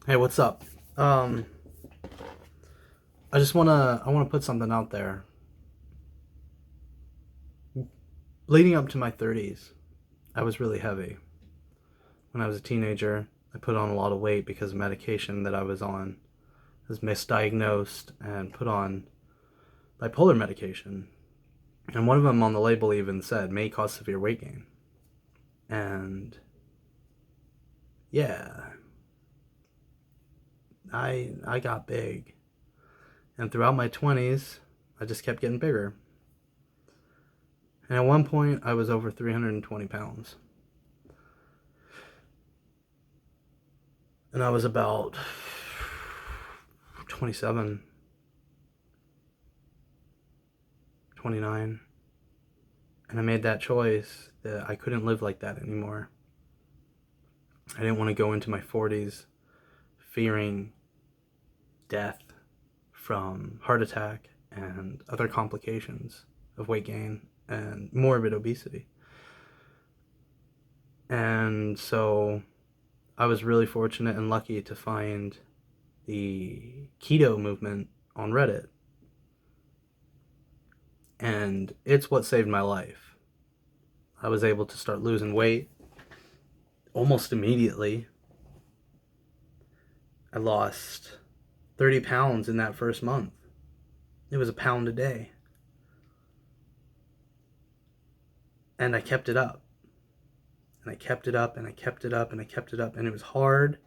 Hey, what's up? Um, I wanna put something out there. Leading up to my 30s, I was really heavy. When I was a teenager, I put on a lot of weight because of medication that I was on. I was misdiagnosed and put on bipolar medication. And one of them on the label even said may cause severe weight gain. And yeah, I got big. And throughout my 20s, I just kept getting bigger. And at one point, I was over 320 pounds. And I was about 27, 29. And I made that choice that I couldn't live like that anymore. I didn't want to go into my 40s fearing death from heart attack and other complications of weight gain and morbid obesity. And so I was really fortunate and lucky to find the Keto movement on Reddit. And it's what saved my life. I was able to start losing weight almost immediately. I lost 30 pounds in that first month. It was a pound a day. And I kept it up. And I kept it up and I kept it up and I kept it up. And it was hard,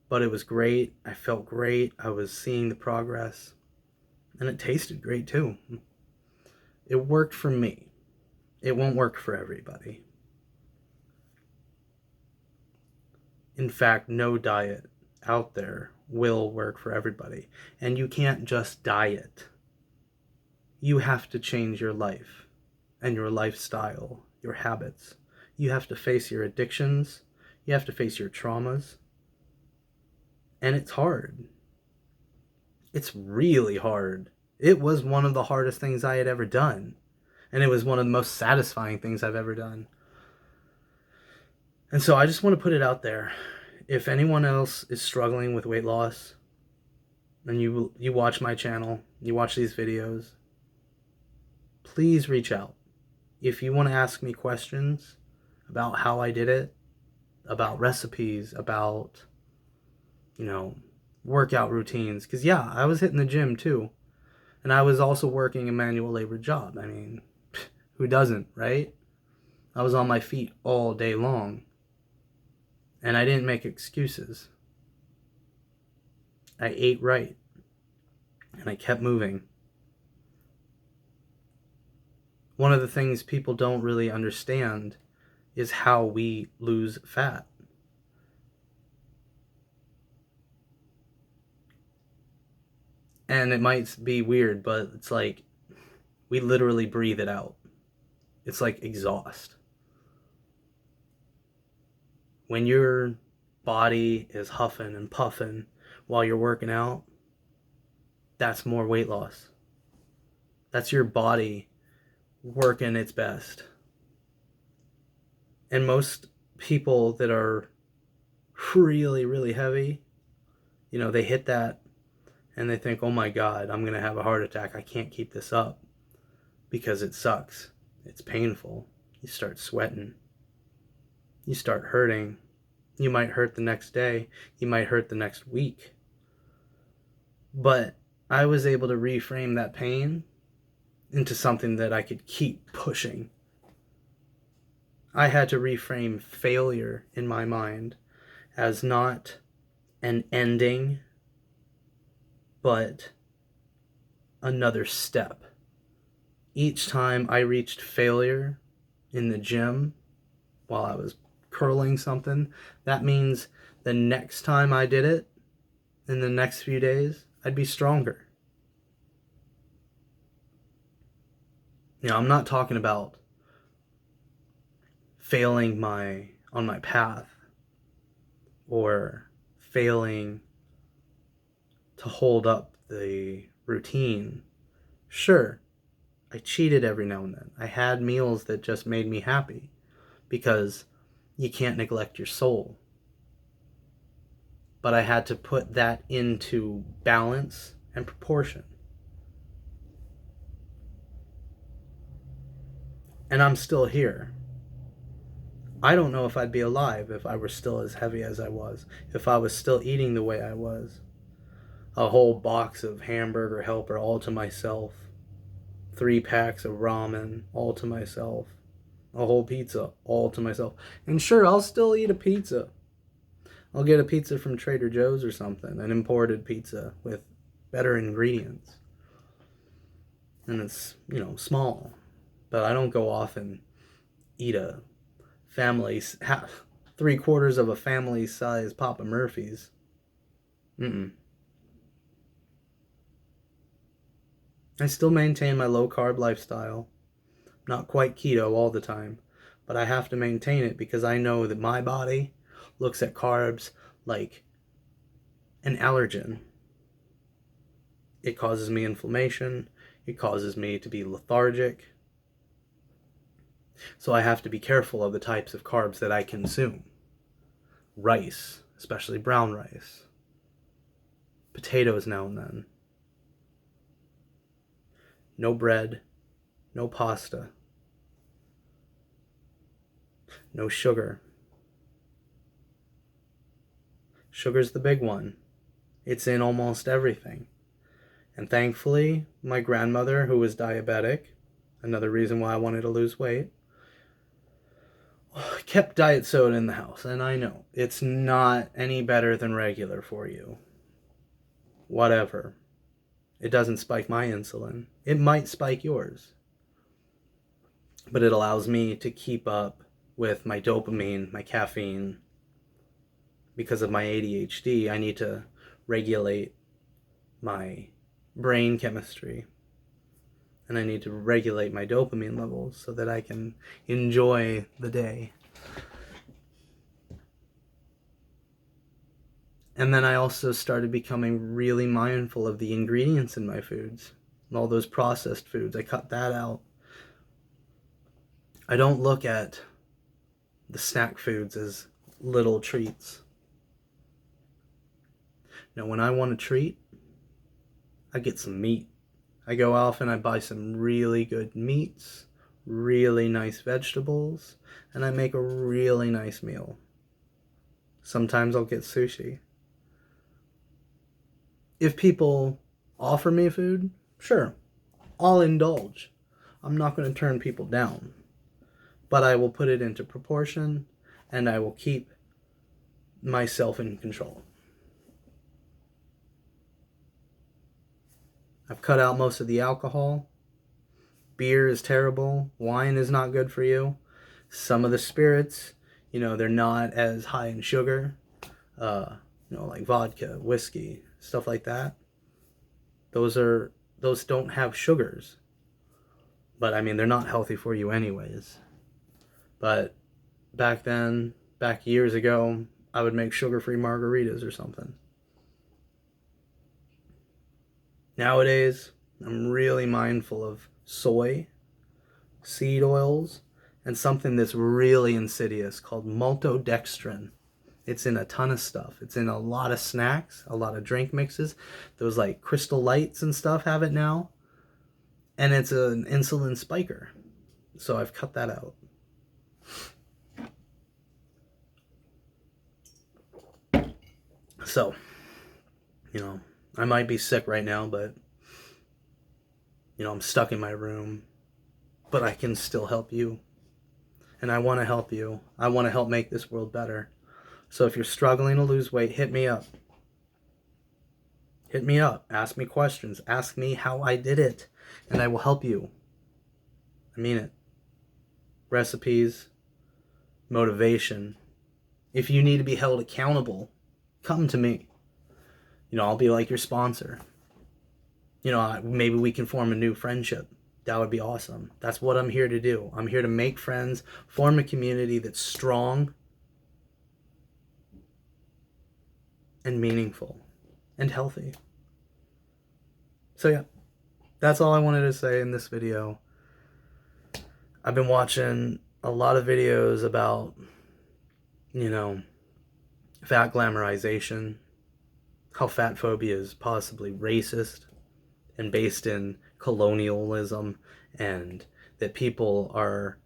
but it was great. I felt great. I was seeing the progress. And it tasted great too. It worked for me. It won't work for everybody. In fact, no diet out there will work for everybody. And you can't just diet. You have to change your life and your lifestyle, your habits. You have to face your addictions. You have to face your traumas. And it's hard. It's really hard. It was one of the hardest things I had ever done. And it was one of the most satisfying things I've ever done. And so I just want to put it out there. If anyone else is struggling with weight loss, and you watch my channel, you watch these videos, please reach out. If you want to ask me questions about how I did it, about recipes, about, workout routines. Because, yeah, I was hitting the gym too. And I was also working a manual labor job. I mean, who doesn't, right? I was on my feet all day long. And I didn't make excuses. I ate right. And I kept moving. One of the things people don't really understand is how we lose fat. And it might be weird, but it's like we literally breathe it out. It's like exhaust. When your body is huffing and puffing while you're working out, that's more weight loss. That's your body working its best. And most people that are really, really heavy, they hit that and they think, oh my God, I'm going to have a heart attack. I can't keep this up because it sucks. It's painful. You start sweating. You start hurting. You might hurt the next day. You might hurt the next week. But I was able to reframe that pain into something that I could keep pushing. I had to reframe failure in my mind as not an ending, but another step. Each time I reached failure in the gym while I was curling something, that means the next time I did it, in the next few days, I'd be stronger. I'm not talking about failing on my path or failing to hold up the routine. Sure, I cheated every now and then. I had meals that just made me happy because you can't neglect your soul. but I had to put that into balance and proportion. And I'm still here. I don't know if I'd be alive if I were still as heavy as I was, if I was still eating the way I was. A whole box of hamburger helper all to myself, 3 packs of ramen all to myself, a whole pizza all to myself. And sure, I'll still eat a pizza. I'll get a pizza from Trader Joe's or something, an imported pizza with better ingredients. And it's, small. But I don't go off and eat a family, 3/4 of a family size Papa Murphy's. Mm-mm. I still maintain my low carb lifestyle. Not quite keto all the time, but I have to maintain it because I know that my body looks at carbs like an allergen. It causes me inflammation. It causes me to be lethargic. So I have to be careful of the types of carbs that I consume. Rice, especially brown rice. Potatoes now and then. No bread. No pasta. No sugar. Sugar's the big one. It's in almost everything. And thankfully, my grandmother, who was diabetic, another reason why I wanted to lose weight, kept diet soda in the house. And I know, it's not any better than regular for you. Whatever. It doesn't spike my insulin. It might spike yours. But it allows me to keep up with my dopamine, my caffeine. Because of my ADHD, I need to regulate my brain chemistry. And I need to regulate my dopamine levels so that I can enjoy the day. And then I also started becoming really mindful of the ingredients in my foods. And all those processed foods, I cut that out. I don't look at the snack foods as little treats. Now, when I want a treat, I get some meat. I go off and I buy some really good meats, really nice vegetables, and I make a really nice meal. Sometimes I'll get sushi. If people offer me food, sure, I'll indulge. I'm not going to turn people down. But I will put it into proportion, and I will keep myself in control. I've cut out most of the alcohol. Beer is terrible. Wine is not good for you. Some of the spirits, they're not as high in sugar. Like vodka, whiskey, stuff like that. Those don't have sugars. But they're not healthy for you anyways. But back years ago, I would make sugar-free margaritas or something. Nowadays, I'm really mindful of soy, seed oils, and something that's really insidious called maltodextrin. It's in a ton of stuff. It's in a lot of snacks, a lot of drink mixes. Those like Crystal Lights and stuff have it now. And it's an insulin spiker. So I've cut that out. So, I might be sick right now, but, I'm stuck in my room. But I can still help you. And I want to help you. I want to help make this world better. So if you're struggling to lose weight, hit me up. Hit me up. Ask me questions. Ask me how I did it. And I will help you. I mean it. Recipes. Motivation. If you need to be held accountable, come to me. I'll be like your sponsor. Maybe we can form a new friendship. That would be awesome. That's what I'm here to do. I'm here to make friends, form a community that's strong and meaningful and healthy. So yeah, that's all I wanted to say in this video. I've been watching a lot of videos about, fat glamorization. how fat phobia is possibly racist and based in colonialism, and that people are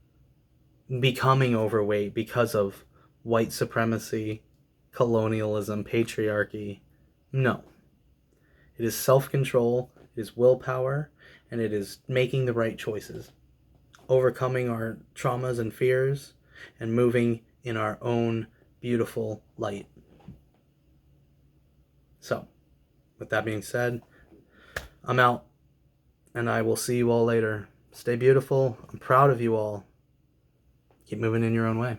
becoming overweight because of white supremacy, colonialism, patriarchy. No. It is self control, it is willpower, and it is making the right choices, overcoming our traumas and fears, and moving in our own beautiful light. So, with that being said, I'm out, and I will see you all later. Stay beautiful. I'm proud of you all. Keep moving in your own way.